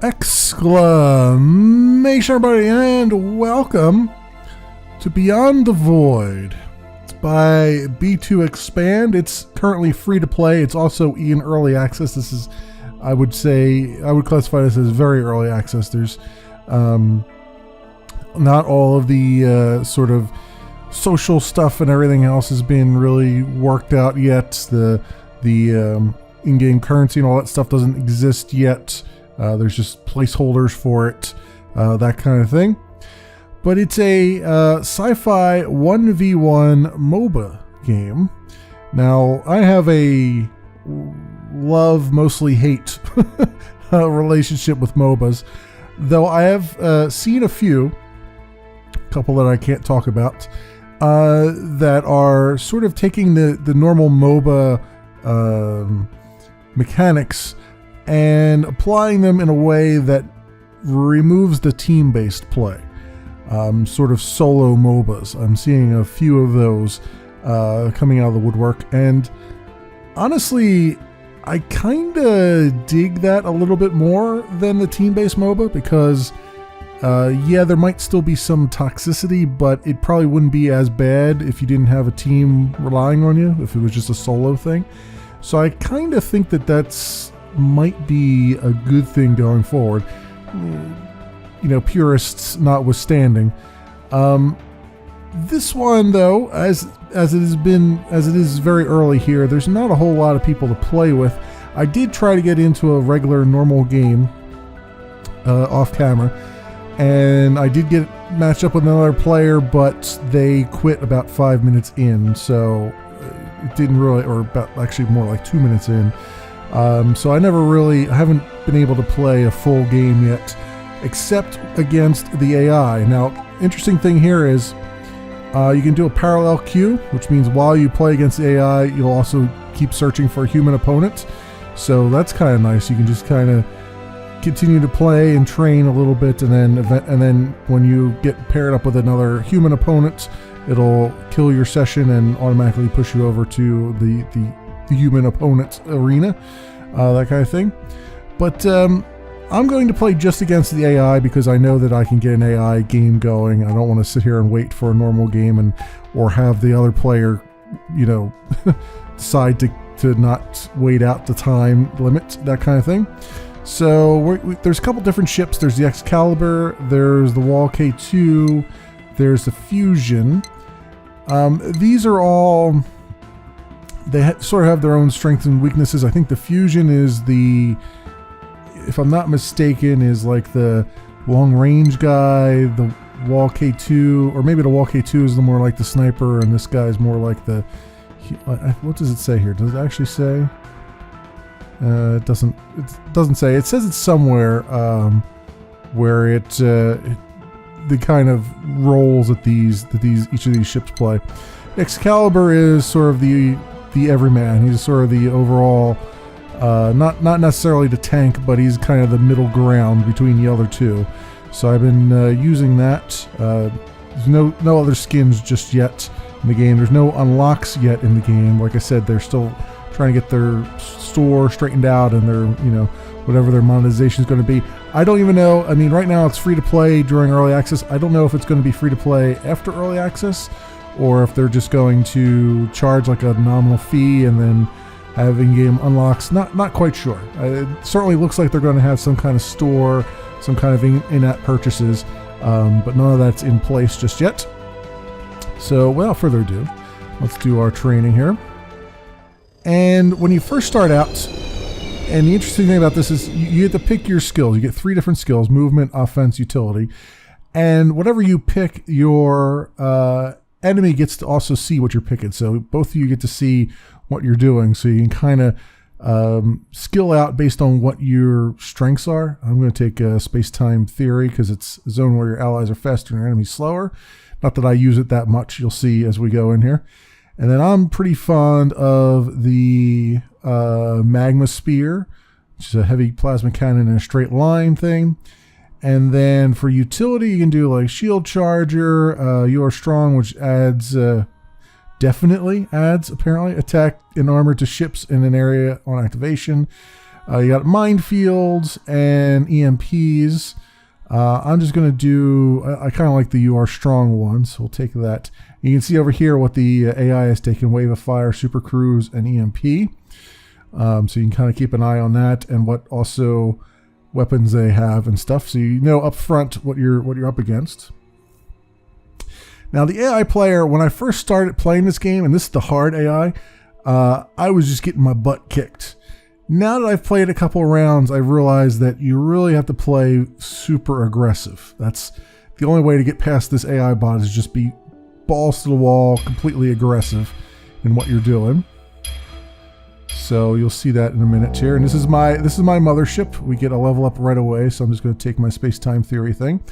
Exclamation, everybody, and welcome to Beyond the Void. It's by B2 Expand. It's currently free to play. It's also in early access. This is, I would classify this as very early access. There's not all of the sort of social stuff and everything else has been really worked out yet. The in-game currency and all that stuff doesn't exist yet. There's just placeholders for it, that kind of thing. But it's a sci-fi 1v1 MOBA game. Now, I have a love, mostly hate relationship with MOBAs, though I have seen a couple that I can't talk about, that are sort of taking the normal MOBA mechanics and applying them in a way that removes the team-based play. Sort of solo MOBAs. I'm seeing a few of those coming out of the woodwork, and honestly, I kind of dig that a little bit more than the team-based MOBA because, yeah, there might still be some toxicity, but it probably wouldn't be as bad if you didn't have a team relying on you, if it was just a solo thing. So I kind of think that might be a good thing going forward, purists notwithstanding. This one, though, as it is very early here, there's not a whole lot of people to play with. I did try to get into a regular normal game off camera, and I did get matched up with another player, but they quit about 5 minutes in, so it didn't really, or about actually more like 2 minutes in. So I haven't been able to play a full game yet, except against the AI. Now, interesting thing here is you can do a parallel queue, which means while you play against the AI, you'll also keep searching for a human opponent. So that's kind of nice. You can just kind of continue to play and train a little bit, and then when you get paired up with another human opponent, it'll kill your session and automatically push you over to the human opponent's arena, that kind of thing. But I'm going to play just against the AI because I know that I can get an AI game going. I don't want to sit here and wait for a normal game or have the other player, decide to not wait out the time limit, that kind of thing. So there's a couple different ships. There's the Excalibur, there's the Wall K2, there's the Fusion. These are all, they sort of have their own strengths and weaknesses. I think the Fusion is if I'm not mistaken, is like the long range guy. The Wall K2, or maybe the Wall K2 is more like the sniper, and this guy's more like the, what does it say here? Does it actually say? It doesn't say. It says it's somewhere where it the kind of roles that each of these ships play. Excalibur is sort of the everyman. He's sort of the overall, not necessarily the tank, but he's kind of the middle ground between the other two. So I've been using that. There's no other skins just yet in the game. There's no unlocks yet in the game. Like I said, they're still trying to get their store straightened out and their, whatever their monetization is going to be. I don't even know. I mean, right now it's free to play during early access. I don't know if it's going to be free to play after early access, or if they're just going to charge like a nominal fee and then have in-game unlocks. Not quite sure. It certainly looks like they're going to have some kind of store, some kind of in-app purchases, but none of that's in place just yet. So without further ado, let's do our training here. And when you first start out, and the interesting thing about this is you get to pick your skills. You get 3 different skills: movement, offense, utility. And whatever you pick, your enemy gets to also see what you're picking. So both of you get to see what you're doing. So you can kind of skill out based on what your strengths are. I'm going to take space-time theory because it's a zone where your allies are faster and your enemies slower. Not that I use it that much. You'll see as we go in here. And then I'm pretty fond of the magma spear, which is a heavy plasma cannon in a straight line thing. And then for utility, you can do like shield charger, you are strong, which adds, definitely adds, apparently, attack and armor to ships in an area on activation. You got minefields and EMPs. I'm just going to do, I kind of like the You Are Strong one, so we'll take that. You can see over here what the AI has taken: Wave of Fire, Super Cruise, and EMP. So you can kind of keep an eye on that and what also weapons they have and stuff, so you know up front what you're up against. Now the AI player, when I first started playing this game, and this is the hard AI, I was just getting my butt kicked. Now that I've played a couple rounds, I've realized that you really have to play super aggressive. That's the only way to get past this AI bot, is just be balls to the wall, completely aggressive in what you're doing. So you'll see that in a minute here. And this is my mothership. We get a level up right away, so I'm just going to take my space-time theory thing.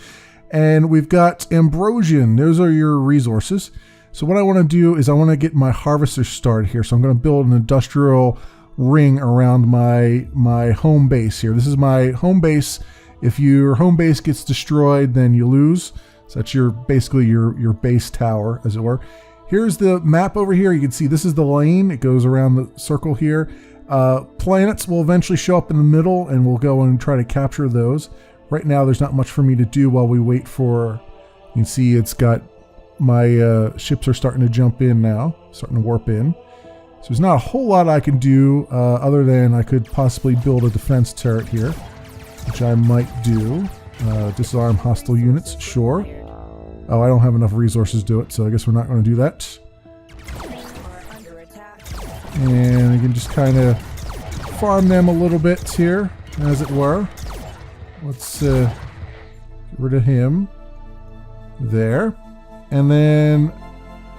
And we've got Ambrosian. Those are your resources. So what I want to do is I want to get my harvester started here. So I'm going to build an industrial ring around my home base here. This is my home base. If your home base gets destroyed, then you lose. So that's basically your base tower, as it were. Here's the map over here. You can see this is the lane. It goes around the circle here. Planets will eventually show up in the middle, and we'll go and try to capture those. Right now, there's not much for me to do while we wait for... You can see it's got... My ships are starting to jump in now, starting to warp in. So there's not a whole lot I can do other than I could possibly build a defense turret here, which I might do. Disarm hostile units, sure. Oh, I don't have enough resources to do it, so I guess we're not going to do that. And you can just kind of farm them a little bit here, as it were. Let's get rid of him. There. And then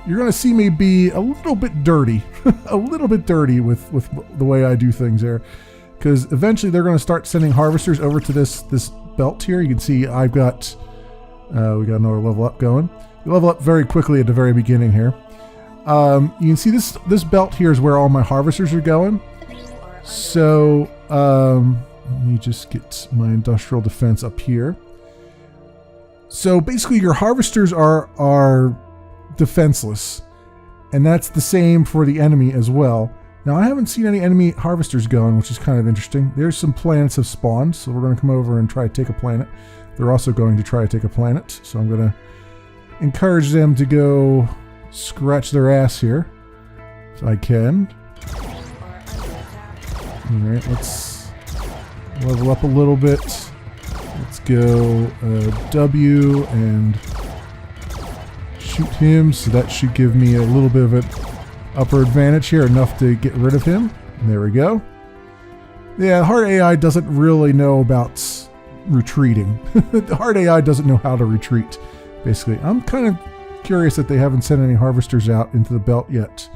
you're going to see me be a little bit dirty. A little bit dirty with the way I do things there. Because eventually they're going to start sending harvesters over to this belt here. You can see I've got... we got another level up going. You level up very quickly at the very beginning here. You can see this belt here is where all my harvesters are going. So let me just get my industrial defense up here. So basically your harvesters are defenseless, and that's the same for the enemy as well. Now I haven't seen any enemy harvesters going, which is kind of interesting. There's some planets have spawned, so we're going to come over and try to take a planet. They're also going to try to take a planet, so I'm going to encourage them to go scratch their ass here, if I can. Alright, let's level up a little bit. Let's go W and shoot him, so that should give me a little bit of an upper advantage here, enough to get rid of him. And there we go. Yeah, hard AI doesn't really know about retreating. The hard AI doesn't know how to retreat, basically. I'm kind of curious that they haven't sent any harvesters out into the belt yet.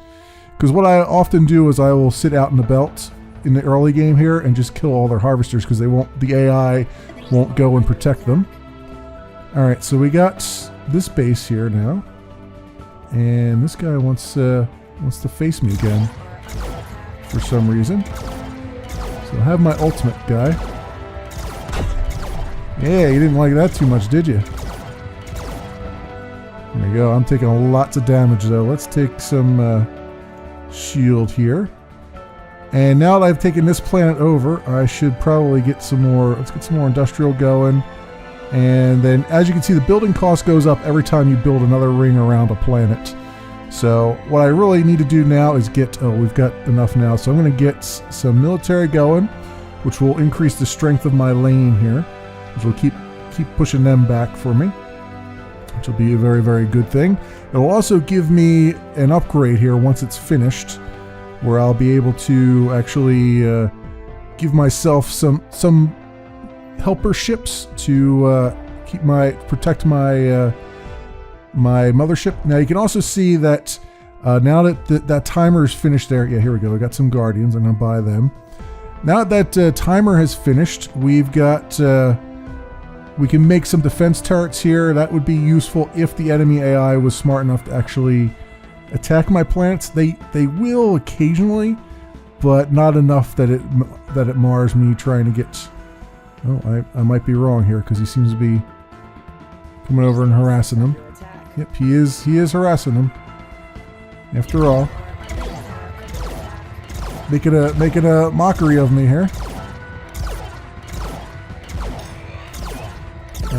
Because what I often do is I will sit out in the belt in the early game here and just kill all their harvesters, because the AI won't go and protect them. Alright, so we got this base here now. And this guy wants to face me again for some reason. So I have my ultimate guy. Yeah, you didn't like that too much, did you? There you go. I'm taking lots of damage though. Let's take some shield here. And now that I've taken this planet over, I should probably get some more. Let's get some more industrial going. And then, as you can see, the building cost goes up every time you build another ring around a planet. So what I really need to do now is get... Oh, we've got enough now. So I'm going to get some military going, which will increase the strength of my lane here, which will keep pushing them back for me, which will be a very, very good thing. It will also give me an upgrade here once it's finished, where I'll be able to actually give myself some helper ships to protect my my mothership. Now you can also see that now that that timer is finished there. Yeah, here we go. I got some guardians. I'm going to buy them. Now that timer has finished, we've got we can make some defense turrets here. That would be useful if the enemy AI was smart enough to actually attack my planets. They will occasionally, but not enough that it mars me trying to get... Oh, I might be wrong here, because he seems to be coming over and harassing them. Yep, he is harassing them. After all, making a mockery of me here.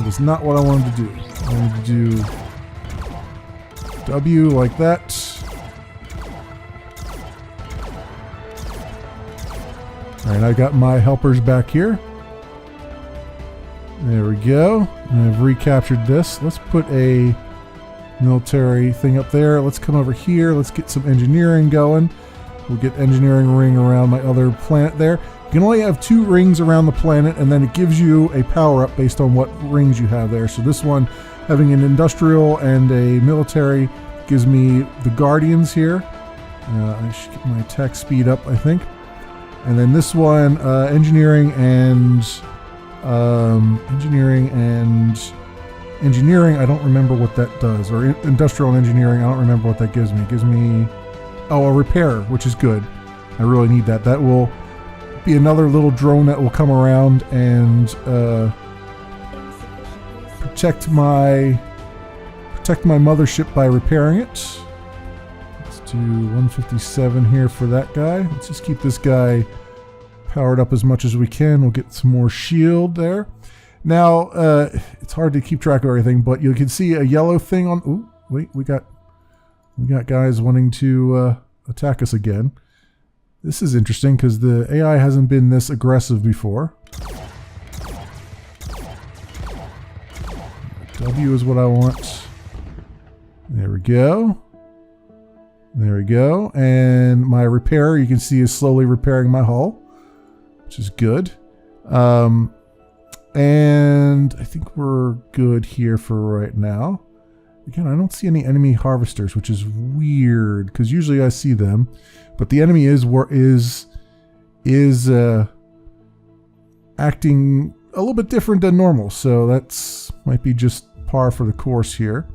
That is not what I wanted to do. I wanted to do W like that. Alright, I got my helpers back here. There we go. And I've recaptured this. Let's put a military thing up there. Let's come over here. Let's get some engineering going. We'll get engineering ring around my other planet there. You can only have 2 rings around the planet, and then it gives you a power-up based on what rings you have there. So this one, having an industrial and a military, gives me the Guardians here. I should get my attack speed up, I think. And then this one, engineering and engineering, I don't remember what that does. Or industrial and engineering, I don't remember what that gives me. It gives me, oh, a repair, which is good. I really need that. That will be another little drone that will come around and protect my mothership by repairing it. Let's do 157 here for that guy. Let's just keep this guy powered up as much as we can. We'll get some more shield there. Now, it's hard to keep track of everything, but you can see a yellow thing on... Ooh, wait, we got guys wanting to attack us again. This is interesting because the AI hasn't been this aggressive before. W is what I want. There we go. There we go. And my repair, you can see, is slowly repairing my hull, which is good. And I think we're good here for right now. Again, I don't see any enemy harvesters, which is weird because usually I see them, but the enemy is acting a little bit different than normal, so that's might be just par for the course here.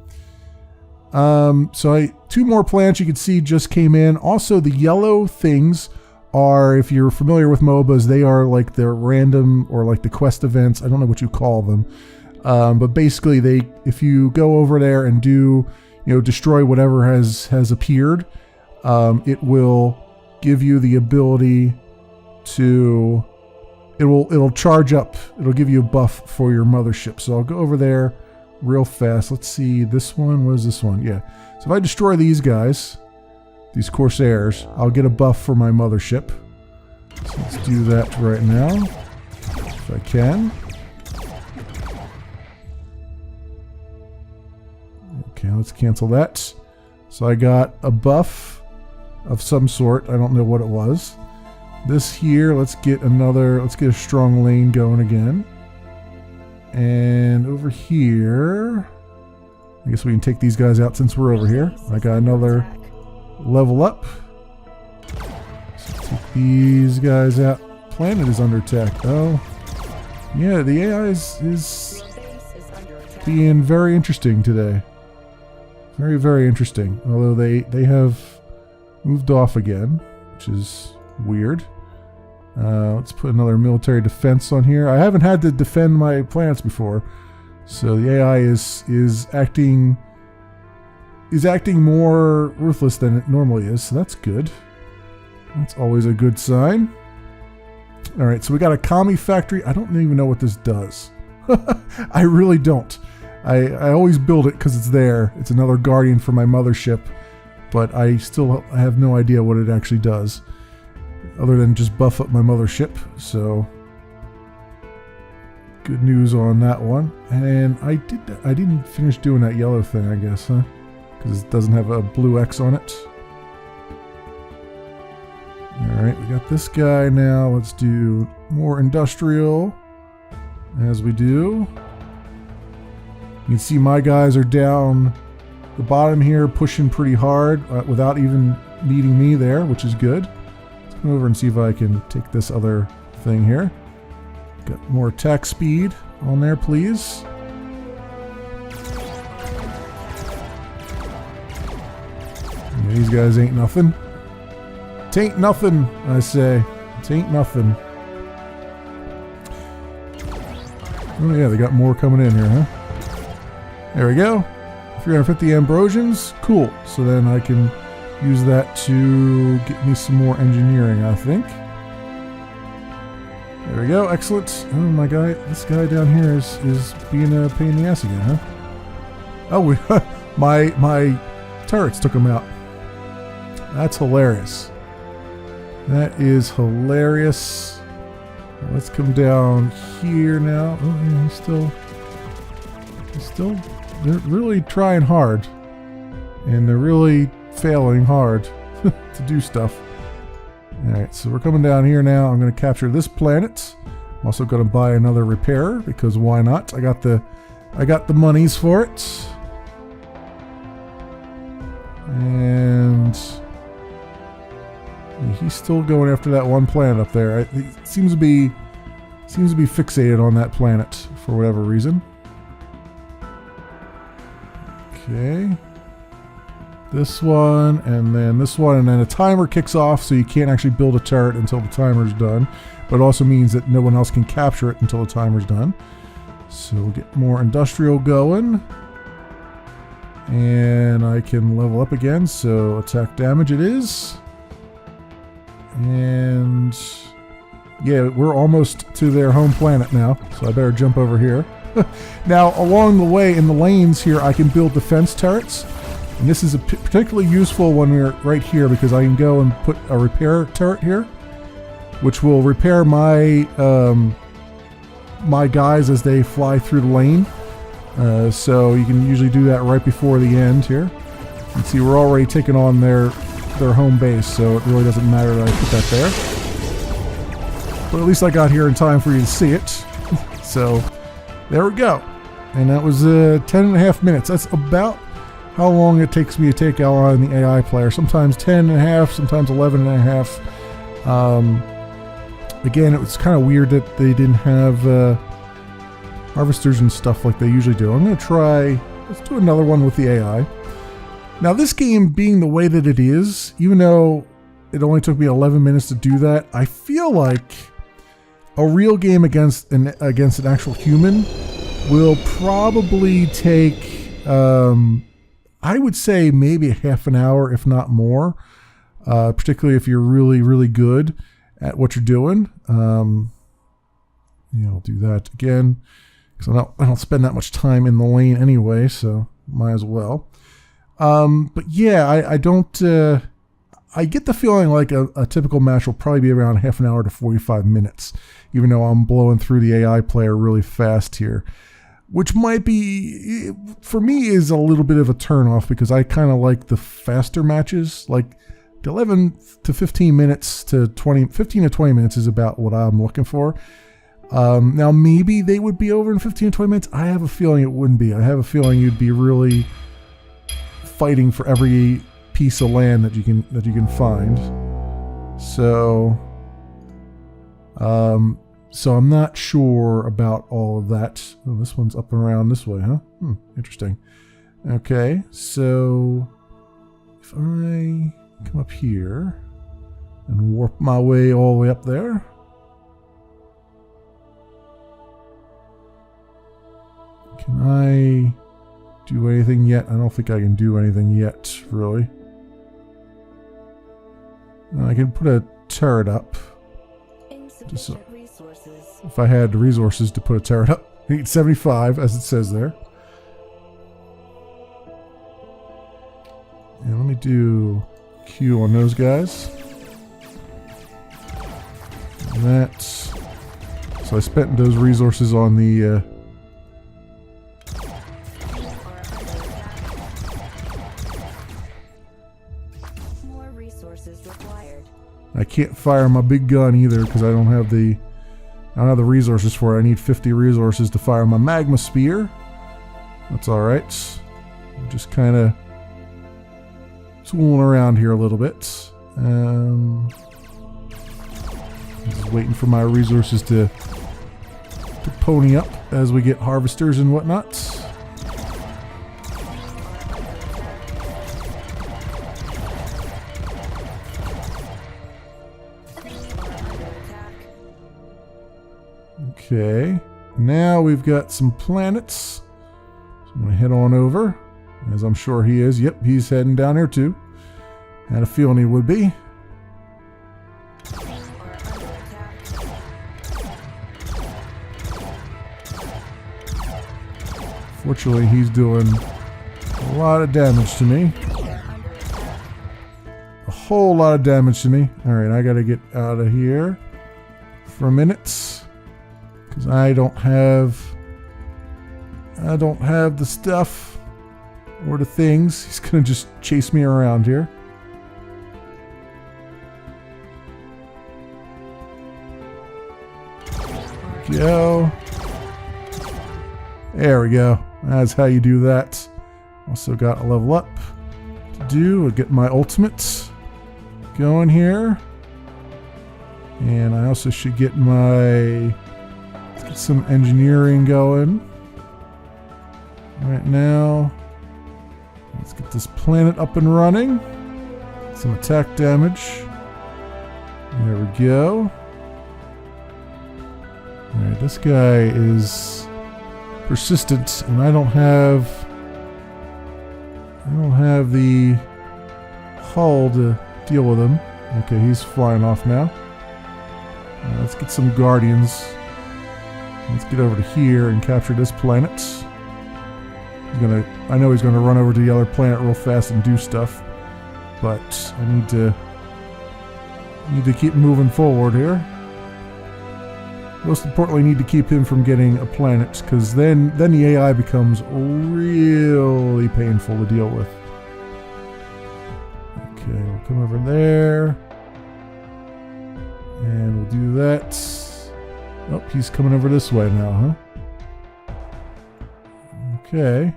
So 2 more plants you can see just came in. Also, the yellow things are, if you're familiar with MOBAs, they are like the random or like the quest events. I don't know what you call them. But basically, if you go over there and do, destroy whatever has appeared, it will give you the ability to, it'll charge up. It'll give you a buff for your mothership. So I'll go over there real fast. Let's see, this one, what is this one? Yeah. So if I destroy these guys, these Corsairs, I'll get a buff for my mothership. So let's do that right now, if I can. Okay, let's cancel that. So I got a buff of some sort. I don't know what it was. This here, let's get a strong lane going again. And over here, I guess we can take these guys out since we're over here. I got another level up. So take these guys out. Planet is under attack. Oh, yeah, the AI is being very interesting today. Very, very interesting. Although they have moved off again, which is weird. Let's put another military defense on here. I haven't had to defend my planets before, so the AI is acting more ruthless than it normally is. So that's good. That's always a good sign. All right, so we got a commie factory. I don't even know what this does. I really don't. I always build it because it's there. It's another guardian for my mothership, but I still have no idea what it actually does, other than just buff up my mothership. So good news on that one. And I didn't finish doing that yellow thing, I guess, huh? Because it doesn't have a blue X on it. All right, we got this guy now. Let's do more industrial, as we do. You can see my guys are down the bottom here, pushing pretty hard without even needing me there, which is good. Let's come over and see if I can take this other thing here. Got more attack speed on there, please. And these guys ain't nothing. Tain't nothing, I say. Tain't nothing. Oh yeah, they got more coming in here, huh? There we go. 350 Ambrosians. Cool. So then I can use that to get me some more engineering, I think. There we go. Excellent. Oh, my guy. This guy down here is being a pain in the ass again, huh? Oh, my turrets took him out. That's hilarious. That is hilarious. Let's come down here now. Oh, yeah, he's still, they're really trying hard. And they're really failing hard to do stuff. Alright, so we're coming down here now. I'm going to capture this planet. I'm also going to buy another repairer, because why not? I got the monies for it. And he's still going after that one planet up there. He seems to be fixated on that planet for whatever reason. Okay. This one, and then this one, and then a timer kicks off, so you can't actually build a turret until the timer's done. But it also means that no one else can capture it until the timer's done. So we'll get more industrial going. And I can level up again, so attack damage it is. And yeah, we're almost to their home planet now, so I better jump over here. Now, along the way in the lanes here, I can build defense turrets. And this is particularly useful when we're right here, because I can go and put a repair turret here, which will repair my my guys as they fly through the lane. So you can usually do that right before the end here. You can see we're already taking on their home base, so it really doesn't matter that I put that there. But at least I got here in time for you to see it. So there we go. And that was 10.5 minutes. That's about how long it takes me to take out on the AI player. Sometimes 10.5, sometimes 11.5. Again, it was kind of weird that they didn't have harvesters and stuff like they usually do. I'm going to try, let's do another one with the AI. Now this game being the way that it is, even though it only took me 11 minutes to do that, I feel like a real game against an actual human will probably take, I would say maybe a half an hour, if not more, particularly if you're really, really good at what you're doing. I'll do that again, because I don't spend that much time in the lane anyway, so might as well. But yeah, I don't. I get the feeling like a typical match will probably be around half an hour to 45 minutes, even though I'm blowing through the AI player really fast here. Which might be, for me, is a little bit of a turnoff, because I kind of like the faster matches. Like the 11 to 15 minutes to 15 to 20 minutes is about what I'm looking for. Now maybe they would be over in 15 to 20 minutes. I have a feeling it wouldn't be. I have a feeling you'd be really fighting for every piece of land that you can find. So I'm not sure about all of that. Oh, this one's up and around this way, huh? Interesting. Okay, so if I come up here and warp my way all the way up there. Can I do anything yet? I don't think I can do anything yet, really. I can put a turret up. Just so, if I had the resources to put a turret up. I need 75, as it says there. And let me do Q on those guys. And that's... So I spent those resources on the... More resources required. I can't fire my big gun either, because I don't have the resources for it. I need 50 resources to fire my magma spear. That's alright. I'm just kind of tooling around here a little bit. Just waiting for my resources to pony up as we get harvesters and whatnot. Okay, now we've got some planets. So I'm going to head on over, as I'm sure he is. Yep, he's heading down there too. Had a feeling he would be. Fortunately, he's doing a lot of damage to me. A whole lot of damage to me. Alright, I gotta get out of here for a minute. Because I don't have the stuff or the things. He's gonna just chase me around here. Go. There we go. That's how you do that. Also got a level up to do. I'll get my ultimate going here. And I also should get my... Let's get some engineering going. Right now. Let's get this planet up and running. Some attack damage. There we go. Alright, this guy is persistent, and I don't have the hull to deal with him. Okay, he's flying off now. Let's get some guardians. Let's get over to here and capture this planet. I know he's gonna run over to the other planet real fast and do stuff, but I need to keep moving forward here. Most importantly, need to keep him from getting a planet, because then the AI becomes really painful to deal with. Okay, we'll come over there. And we'll do that. Oh, he's coming over this way now, huh? Okay.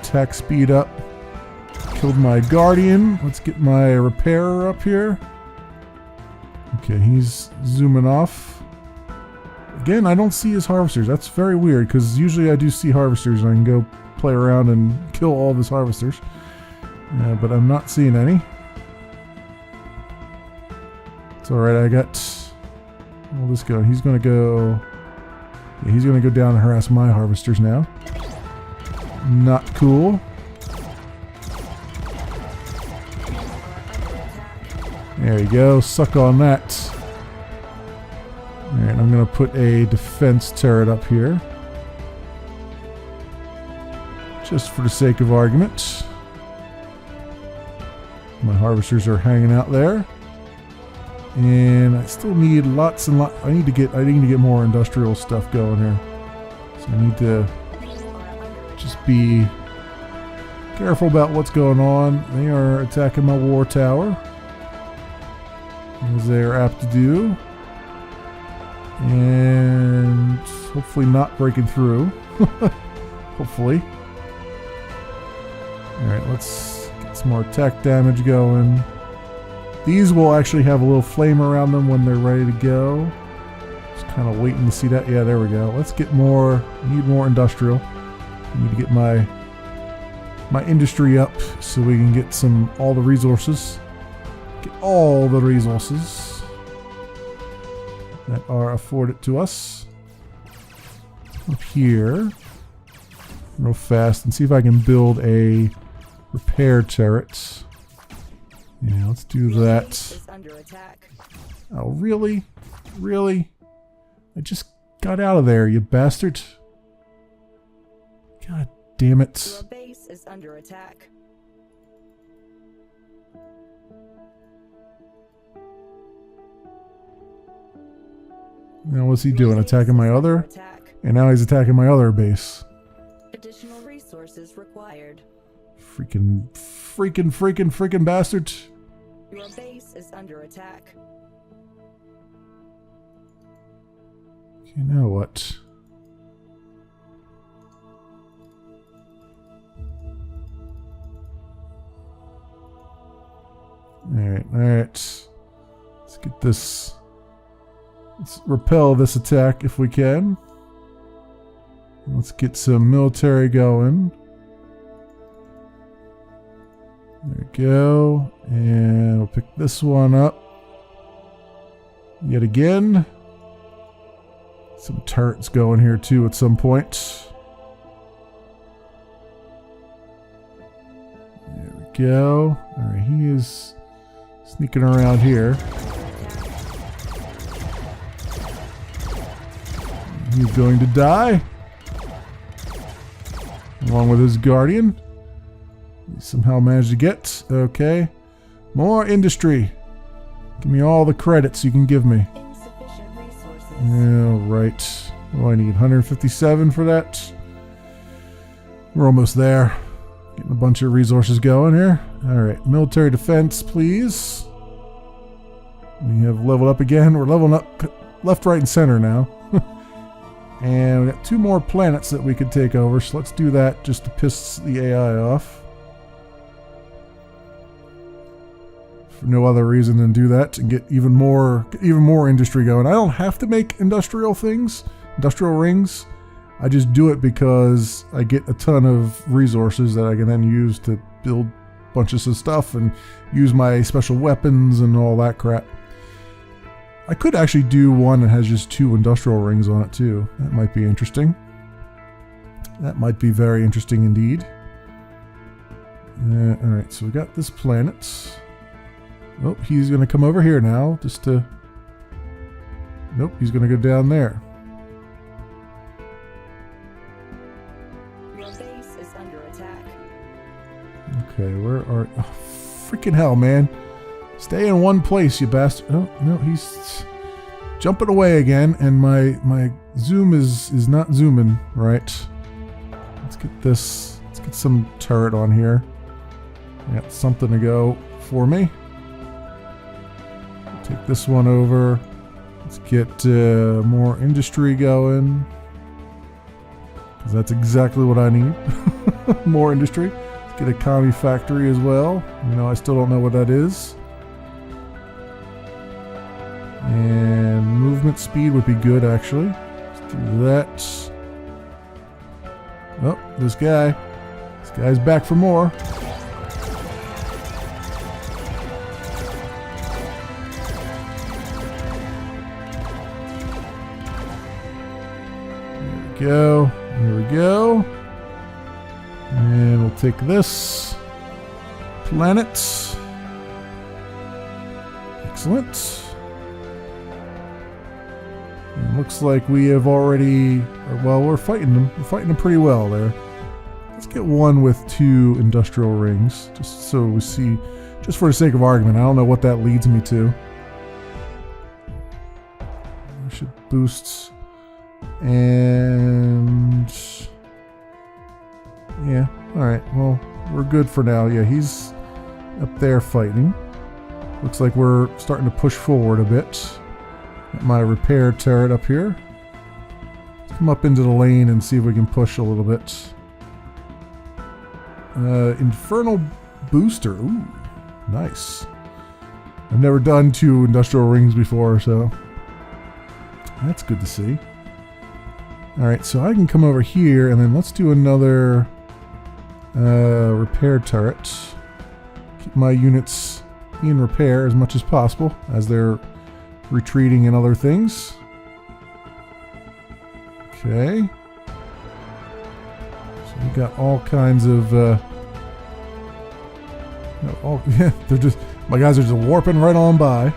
Attack speed up. Killed my guardian. Let's get my repairer up here. Okay, he's zooming off. Again, I don't see his harvesters. That's very weird, because usually I do see harvesters and I can go play around and kill all of his harvesters. But I'm not seeing any. It's alright, I got all this going. He's gonna go... Yeah, he's gonna go down and harass my harvesters now. Not cool. There you go. Suck on that. Alright, I'm going to put a defense turret up here. Just for the sake of argument. My harvesters are hanging out there. And I still need lots and lots. I need to get more industrial stuff going here. So I need to just be careful about what's going on. They are attacking my war tower, as they are apt to do, and hopefully not breaking through. Hopefully. Alright, let's get some more attack damage going. These will actually have a little flame around them when they're ready to go. Just kind of waiting to see that. Yeah, there we go. Let's get more. Need more industrial. I need to get my industry up so we can get all the resources. Get all the resources that are afforded to us. Up here. Real fast and see if I can build a repair turret. Yeah, let's do that. Oh, really? Really? I just got out of there, you bastard. God damn it. Your base is under attack. Now what's he doing? Attacking my other? And now he's attacking my other base. Additional resources required. Freaking bastard. Your base is under attack. Okay, now what? Alright. Let's get this. Let's repel this attack if we can. Let's get some military going. There we go. And we'll pick this one up. Yet again. Some turrets going here too at some point. There we go. Alright, he is sneaking around here. He's going to die. Along with his guardian. He somehow managed to get. Okay. More industry. Give me all the credits you can give me. Insufficient resources. Yeah, right. Oh, I need 157 for that. We're almost there. Getting a bunch of resources going here. Alright, military defense, please. We have leveled up again. We're leveling up left, right, and center now. And we got 2 more planets that we could take over, so let's do that just to piss the AI off. For no other reason than do that and get even more industry going. I don't have to make industrial rings. I just do it because I get a ton of resources that I can then use to build bunches of stuff and use my special weapons and all that crap. I could actually do one that has just 2 industrial rings on it too. That might be interesting. That might be very interesting indeed. Alright, so we got this planet. Oh, he's going to come over here now just to... Nope, he's going to go down there. Your base is under attack. Okay, where are... Oh, freaking hell, man. Stay in one place, you bastard. Oh, no, he's jumping away again, and my zoom is not zooming right. Let's get this. Let's get some turret on here. I got something to go for me. Take this one over. Let's get more industry going. Because that's exactly what I need. More industry. Let's get a commie factory as well. You know, I still don't know what that is. And movement speed would be good, actually. Let's do that. Oh, this guy's back for more. There we go. And we'll take this planet. Excellent. And looks like we have already, well, we're fighting them. We're fighting them pretty well there. Let's get one with 2 industrial rings, just so we see, just for the sake of argument. I don't know what that leads me to. I should boost, and yeah, all right. Well, we're good for now. Yeah, he's up there fighting. Looks like we're starting to push forward a bit. Got my repair turret up here. Let's come up into the lane and see if we can push a little bit. Infernal booster. Ooh, nice. I've never done 2 industrial rings before, so that's good to see. Alright, so I can come over here and then let's do another repair turret. Keep my units in repair as much as possible as they're retreating and other things. Okay. So we got all kinds of yeah, they're just, my guys are just warping right on by.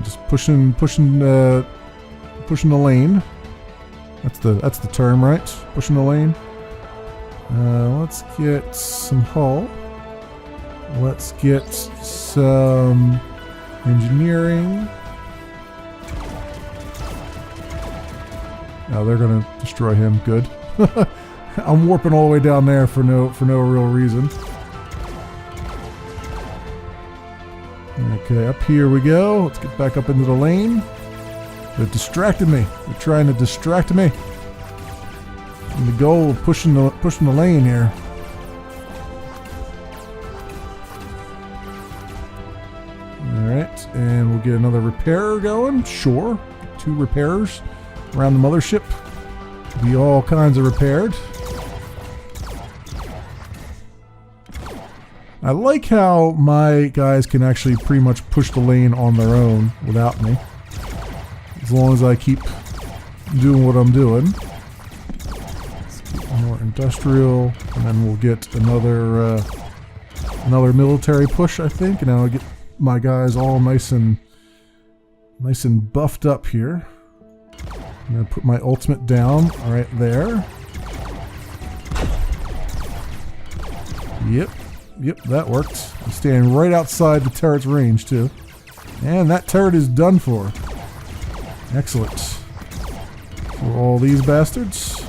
Just pushing the lane. That's the term, right? Pushing the lane. Let's get some hull. Let's get some engineering. Oh, they're gonna destroy him. Good. I'm warping all the way down there for no real reason. Okay, up here we go. Let's get back up into the lane. They're distracting me. They're trying to distract me. And the goal of pushing the lane here. Alright, and we'll get another repairer going. Sure. 2 repairers around the mothership. Be all kinds of repaired. I like how my guys can actually pretty much push the lane on their own without me. As long as I keep doing what I'm doing. Let's get more industrial, and then we'll get another Another military push, I think, and now I get my guys all nice and buffed up here. I'm gonna put my ultimate down right there. Yep, that worked. I'm standing right outside the turret's range too. And that turret is done for. Excellent. Kill all these bastards.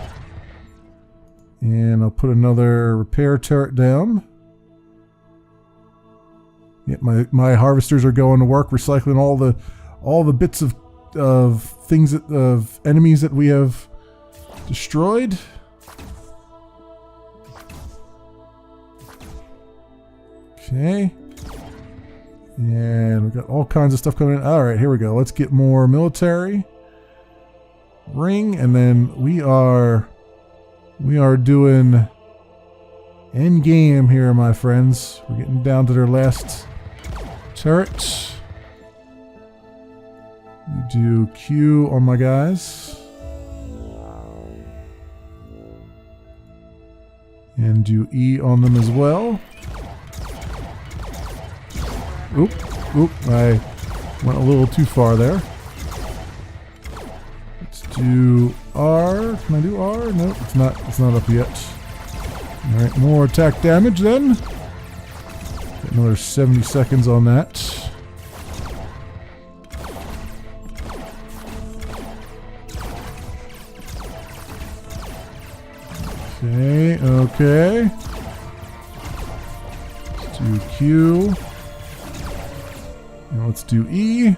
And I'll put another repair turret down. Yep, my harvesters are going to work recycling all the bits of things of enemies that we have destroyed. Okay. And we've got all kinds of stuff coming in. Alright, here we go. Let's get more military. Ring, and then we are doing end game here, my friends. We're getting down to their last turret. We do Q on my guys. And do E on them as well. Oop, I went a little too far there. Let's do R. Can I do R? No, it's not up yet. Alright, more attack damage then. Get another 70 seconds on that. Okay. Let's do Q. Now let's do E.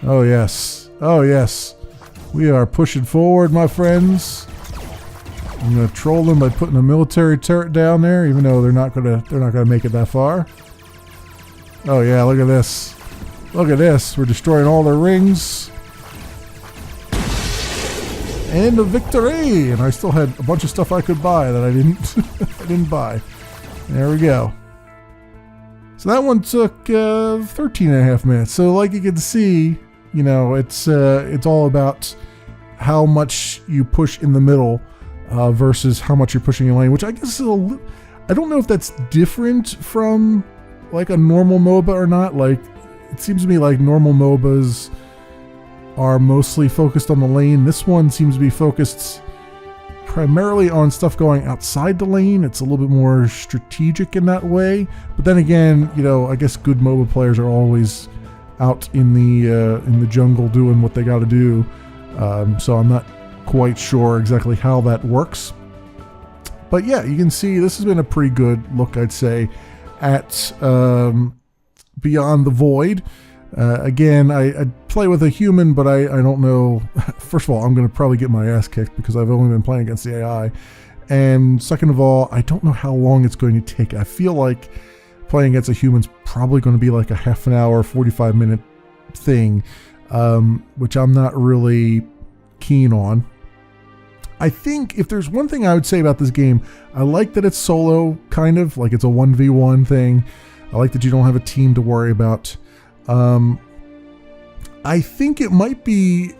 Oh yes. We are pushing forward, my friends. I'm gonna troll them by putting a military turret down there, even though they're not gonna make it that far. Oh yeah, look at this. Look at this. We're destroying all their rings. And a victory! And I still had a bunch of stuff I could buy that I didn't buy. There we go. So that one took 13 and a half minutes. So like you can see, you know, it's all about how much you push in the middle versus how much you're pushing in lane, which I guess is I don't know if that's different from like a normal MOBA or not. Like, it seems to me like normal MOBAs are mostly focused on the lane. This one seems to be focused primarily on stuff going outside the lane. It's a little bit more strategic in that way. But then again, you know, I guess good MOBA players are always out in the jungle doing what they got to do. So I'm not quite sure exactly how that works. But yeah, you can see this has been a pretty good look, I'd say, at Beyond the Void. Again, I play with a human, but I don't know. First of all, I'm going to probably get my ass kicked because I've only been playing against the AI. And second of all, I don't know how long it's going to take. I feel like playing against a human's probably going to be like a half an hour, 45-minute thing, which I'm not really keen on. I think if there's one thing I would say about this game, I like that it's solo, kind of, like it's a 1v1 thing. I like that you don't have a team to worry about. I think it might be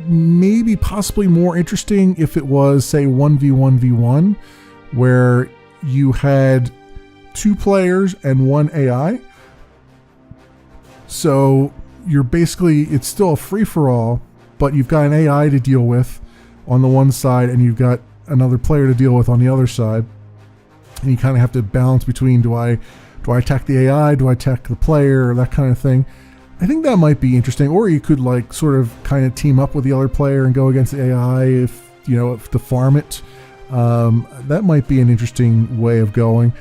maybe possibly more interesting if it was, say, 1v1v1, where you had 2 players and 1 AI. So you're basically, it's still a free-for-all, but you've got an AI to deal with on the one side and you've got another player to deal with on the other side. And you kind of have to balance between, do I attack the AI? Do I attack the player? That kind of thing. I think that might be interesting. Or you could like sort of kind of team up with the other player and go against the AI if, you know, to farm it. That might be an interesting way of going.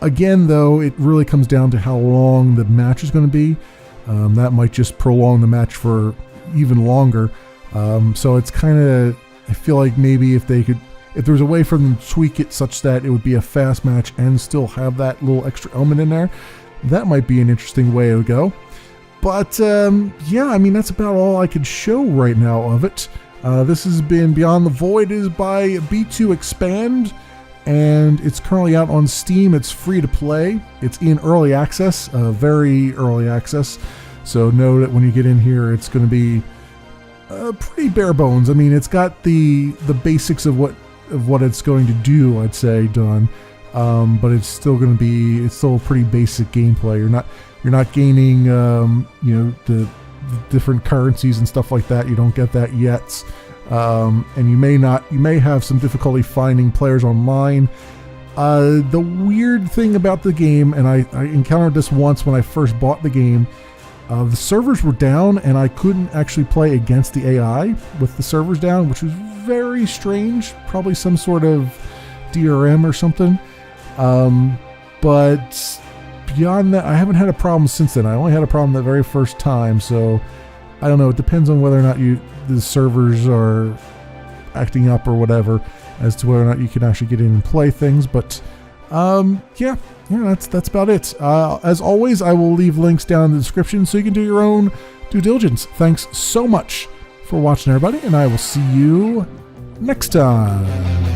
Again, though, it really comes down to how long the match is going to be. That might just prolong the match for even longer. So it's kind of, I feel like maybe if there was a way for them to tweak it such that it would be a fast match and still have that little extra element in there, that might be an interesting way to go. But yeah, I mean, that's about all I could show right now of it. This has been Beyond the Void. It is by B2 Expand, and it's currently out on Steam. It's free to play. It's in early access, very early access. So know that when you get in here, it's going to be pretty bare bones. I mean, it's got the basics of what it's going to do, I'd say, done. but it's still a pretty basic gameplay. You're not gaining the different currencies and stuff like that. You don't get that yet, and you may have some difficulty finding players online. The weird thing about the game, and I encountered this once when I first bought the game, the servers were down and I couldn't actually play against the AI with the servers down, which was very strange. Probably some sort of DRM or something. But beyond that, I haven't had a problem since then. I only had a problem the very first time, so I don't know. It depends on whether or not the servers are acting up or whatever, as to whether or not you can actually get in and play things. But yeah, that's about it. As always, I will leave links down in the description so you can do your own due diligence. Thanks so much for watching, everybody, and I will see you next time.